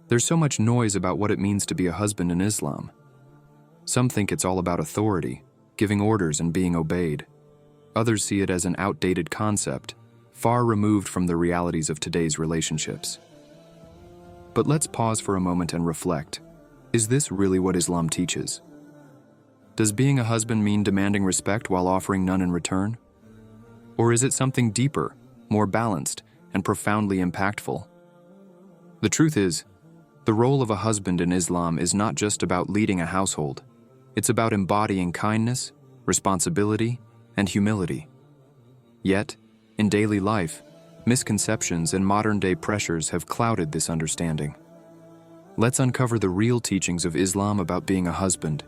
There's so much noise about what it means to be a husband in Islam. Some think it's all about authority, giving orders and being obeyed. Others see it as an outdated concept, far removed from the realities of today's relationships. But let's pause for a moment and reflect. Is this really what Islam teaches? Does being a husband mean demanding respect while offering none in return? Or is it something deeper, more balanced, and profoundly impactful? The truth is, the role of a husband in Islam is not just about leading a household. It's about embodying kindness, responsibility, and humility. Yet, in daily life, misconceptions and modern-day pressures have clouded this understanding. Let's uncover the real teachings of Islam about being a husband,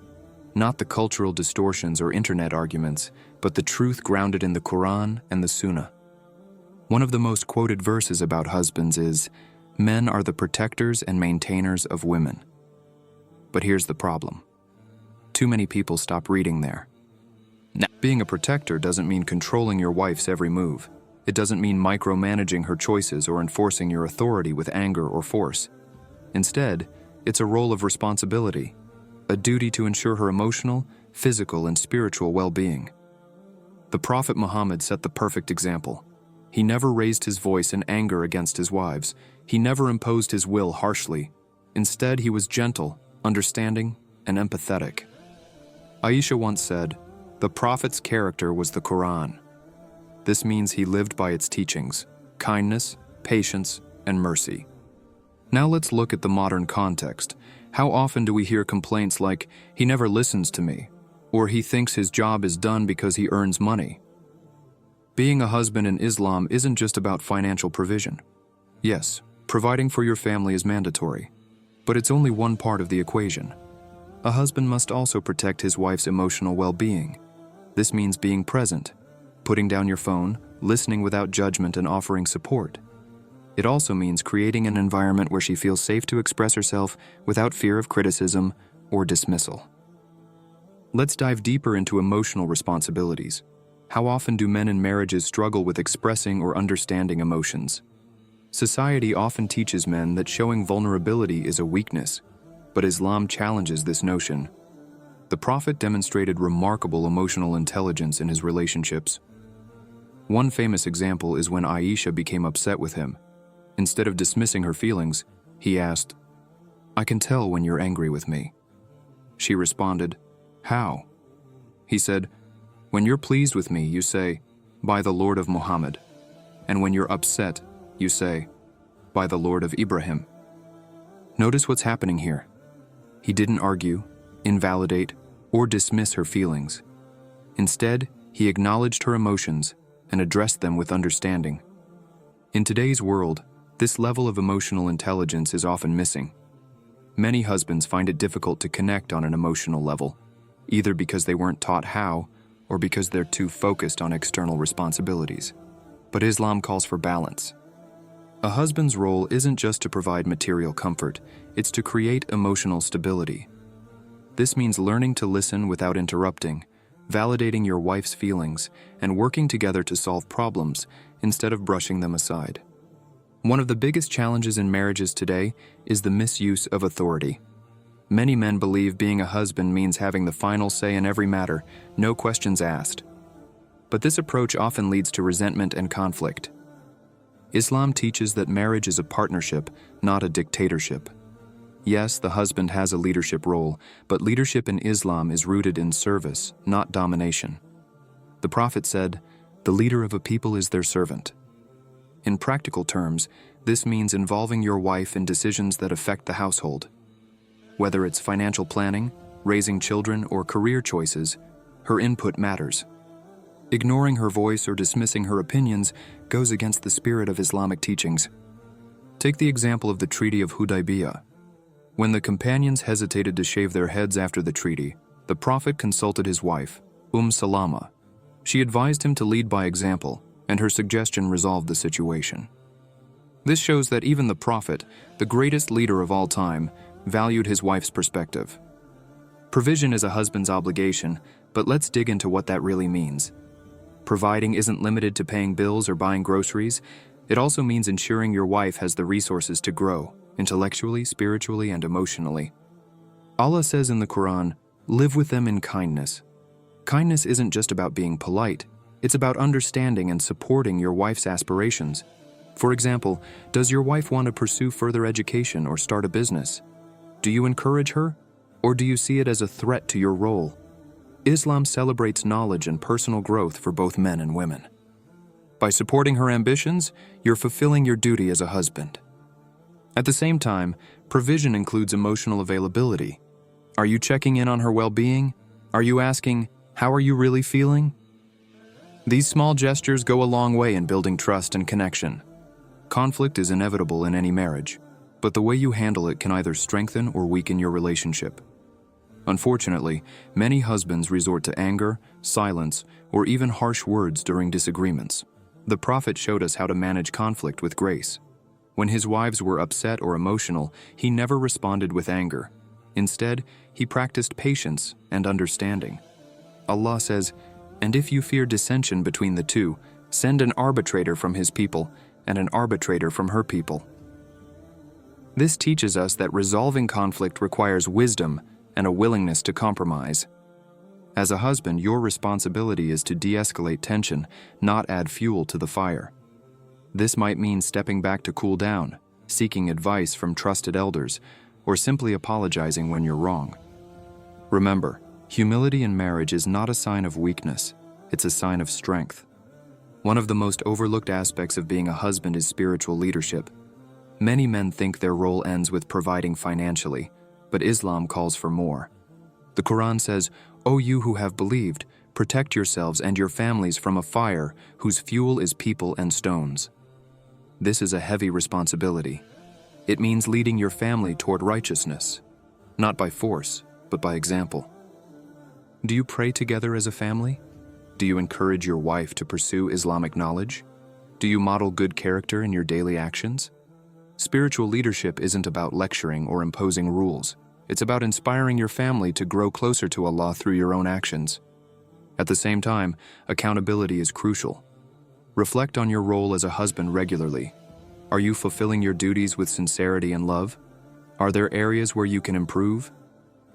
not the cultural distortions or internet arguments, but the truth grounded in the Quran and the Sunnah. One of the most quoted verses about husbands is, "Men are the protectors and maintainers of women." But here's the problem. Too many people stop reading there. Now, being a protector doesn't mean controlling your wife's every move. It doesn't mean micromanaging her choices or enforcing your authority with anger or force. Instead, it's a role of responsibility, a duty to ensure her emotional, physical, and spiritual well-being. The Prophet Muhammad set the perfect example. He never raised his voice in anger against his wives. He never imposed his will harshly. Instead, he was gentle, understanding, and empathetic. Aisha once said, "The Prophet's character was the Quran." This means he lived by its teachings, kindness, patience, and mercy. Now let's look at the modern context. How often do we hear complaints like, "He never listens to me," or "He thinks his job is done because he earns money"? Being a husband in Islam isn't just about financial provision. Yes, providing for your family is mandatory, but it's only one part of the equation. A husband must also protect his wife's emotional well-being. This means being present, putting down your phone, listening without judgment, and offering support. It also means creating an environment where she feels safe to express herself without fear of criticism or dismissal. Let's dive deeper into emotional responsibilities. How often do men in marriages struggle with expressing or understanding emotions? Society often teaches men that showing vulnerability is a weakness, but Islam challenges this notion. The Prophet demonstrated remarkable emotional intelligence in his relationships. One famous example is when Aisha became upset with him. Instead of dismissing her feelings, he asked, "I can tell when you're angry with me." She responded, "How?" He said, "When you're pleased with me, you say, 'By the Lord of Muhammad.' And when you're upset, you say, 'By the Lord of Ibrahim.'" Notice what's happening here. He didn't argue, invalidate, or dismiss her feelings. Instead, he acknowledged her emotions and addressed them with understanding. In today's world, this level of emotional intelligence is often missing. Many husbands find it difficult to connect on an emotional level, either because they weren't taught how or because they're too focused on external responsibilities. But Islam calls for balance. A husband's role isn't just to provide material comfort, it's to create emotional stability. This means learning to listen without interrupting, validating your wife's feelings, and working together to solve problems instead of brushing them aside. One of the biggest challenges in marriages today is the misuse of authority. Many men believe being a husband means having the final say in every matter, no questions asked. But this approach often leads to resentment and conflict. Islam teaches that marriage is a partnership, not a dictatorship. Yes, the husband has a leadership role, but leadership in Islam is rooted in service, not domination. The Prophet said, "The leader of a people is their servant." In practical terms, this means involving your wife in decisions that affect the household. Whether it's financial planning, raising children, or career choices, her input matters. Ignoring her voice or dismissing her opinions goes against the spirit of Islamic teachings. Take the example of the Treaty of Hudaybiyah. When the companions hesitated to shave their heads after the treaty, the Prophet consulted his wife, Salama. She advised him to lead by example, and her suggestion resolved the situation. This shows that even the Prophet, the greatest leader of all time, valued his wife's perspective. Provision is a husband's obligation, but let's dig into what that really means. Providing isn't limited to paying bills or buying groceries. It also means ensuring your wife has the resources to grow, intellectually, spiritually, and emotionally. Allah says in the Quran, "Live with them in kindness." Kindness isn't just about being polite, it's about understanding and supporting your wife's aspirations. For example, does your wife want to pursue further education or start a business? Do you encourage her, or do you see it as a threat to your role? Islam celebrates knowledge and personal growth for both men and women. By supporting her ambitions, you're fulfilling your duty as a husband. At the same time, provision includes emotional availability. Are you checking in on her well-being? Are you asking, "How are you really feeling?" These small gestures go a long way in building trust and connection. Conflict is inevitable in any marriage, but the way you handle it can either strengthen or weaken your relationship. Unfortunately, many husbands resort to anger, silence, or even harsh words during disagreements. The Prophet showed us how to manage conflict with grace. When his wives were upset or emotional, he never responded with anger. Instead, he practiced patience and understanding. Allah says, "And if you fear dissension between the two, send an arbitrator from his people and an arbitrator from her people." This teaches us that resolving conflict requires wisdom and a willingness to compromise. As a husband, your responsibility is to de-escalate tension, not add fuel to the fire. This might mean stepping back to cool down, seeking advice from trusted elders, or simply apologizing when you're wrong. Remember, humility in marriage is not a sign of weakness, it's a sign of strength. One of the most overlooked aspects of being a husband is spiritual leadership. Many men think their role ends with providing financially, but Islam calls for more. The Quran says, "O you who have believed, protect yourselves and your families from a fire whose fuel is people and stones." This is a heavy responsibility. It means leading your family toward righteousness, not by force, but by example. Do you pray together as a family? Do you encourage your wife to pursue Islamic knowledge? Do you model good character in your daily actions? Spiritual leadership isn't about lecturing or imposing rules. It's about inspiring your family to grow closer to Allah through your own actions. At the same time, accountability is crucial. Reflect on your role as a husband regularly. Are you fulfilling your duties with sincerity and love? Are there areas where you can improve?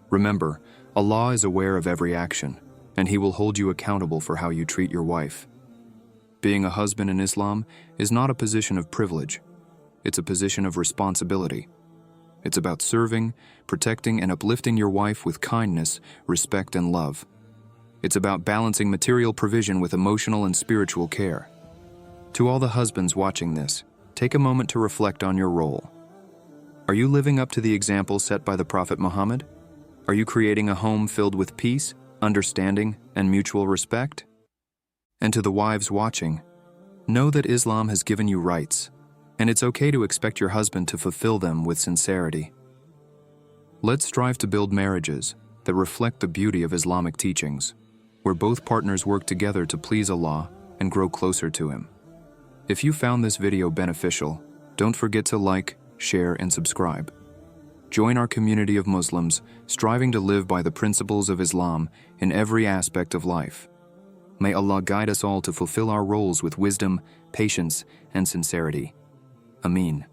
Remember, Allah is aware of every action, and He will hold you accountable for how you treat your wife. Being a husband in Islam is not a position of privilege. It's a position of responsibility. It's about serving, protecting, and uplifting your wife with kindness, respect, and love. It's about balancing material provision with emotional and spiritual care. To all the husbands watching this, take a moment to reflect on your role. Are you living up to the example set by the Prophet Muhammad? Are you creating a home filled with peace, understanding, and mutual respect? And to the wives watching, know that Islam has given you rights, and it's okay to expect your husband to fulfill them with sincerity. Let's strive to build marriages that reflect the beauty of Islamic teachings, where both partners work together to please Allah and grow closer to Him. If you found this video beneficial, don't forget to like, share, and subscribe. Join our community of Muslims striving to live by the principles of Islam in every aspect of life. May Allah guide us all to fulfill our roles with wisdom, patience, and sincerity. Ameen.